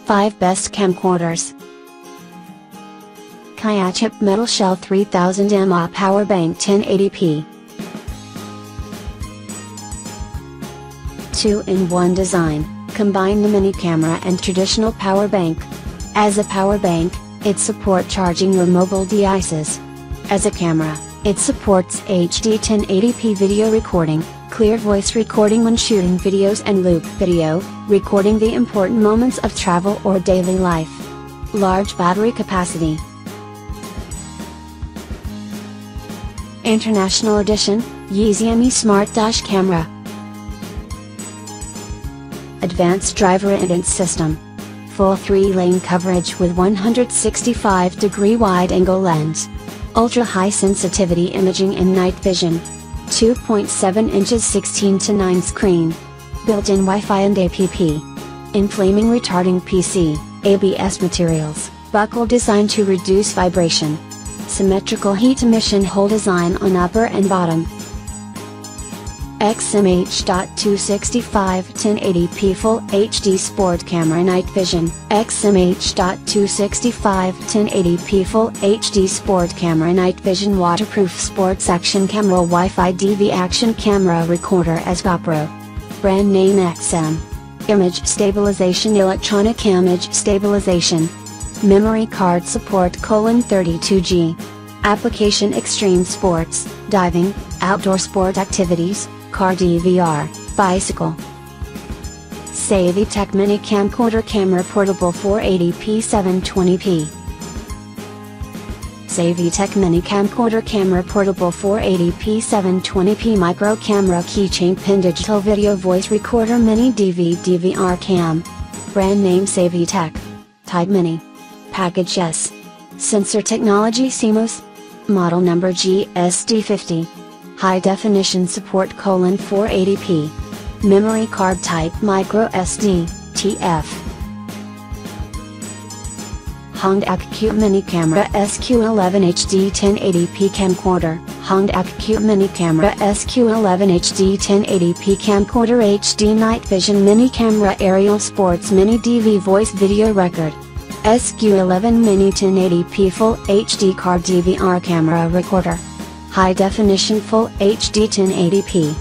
5 Best Camcorders. Chip Metal Shell 3000 mAh Power Bank 1080p. 2-in-1 design, combine the mini camera and traditional power bank. As a power bank, it supports charging your mobile devices. As a camera, it supports HD 1080p video recording, clear voice recording when shooting videos and loop video, recording the important moments of travel or daily life. Large battery capacity. International Edition, xiaomi Smart DashCamera. Advanced Driver Assistance System. Full 3-lane coverage with 165-degree wide-angle lens. Ultra-high sensitivity imaging and night vision. 2.7 inches 16:9 screen. Built-in Wi-Fi and app. Inflaming retarding PC, ABS materials, buckle designed to reduce vibration. Symmetrical heat emission hole design on upper and bottom. XMH.265 1080p Full HD Sport Camera Night Vision. XMH.265 1080p Full HD Sport Camera Night Vision Waterproof Sports Action Camera Wi-Fi DV Action Camera Recorder as Gopro. Brand name XM. Image Stabilization Electronic Image Stabilization. Memory card support 32G. Application Extreme Sports, Diving, Outdoor Sport Activities, Car DVR, Bicycle. SaviTech Mini Camcorder Camera Portable 480p 720p. SaviTech Mini Camcorder Camera Portable 480p 720p Micro Camera Keychain Pin Digital Video Voice Recorder Mini DVR Cam. Brand name SaviTech. Type Mini. Package S. Sensor technology CMOS. Model number GSD50. High definition support 480p. Memory card type micro SD, TF. Honda Accu Mini Camera SQ11 HD 1080p Camcorder. Honda Accu Mini Camera SQ11 HD 1080p Camcorder HD Night Vision Mini Camera Aerial Sports Mini DV Voice Video Record. SQ11 Mini 1080p Full HD Card DVR Camera Recorder. High Definition Full HD 1080p.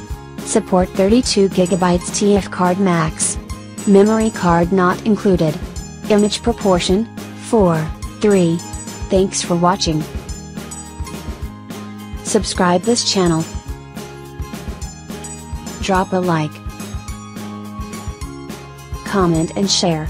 Support 32GB TF Card Max. Memory card not included. Image proportion, 4:3. Thanks for watching. Subscribe this channel. Drop a like. Comment and share.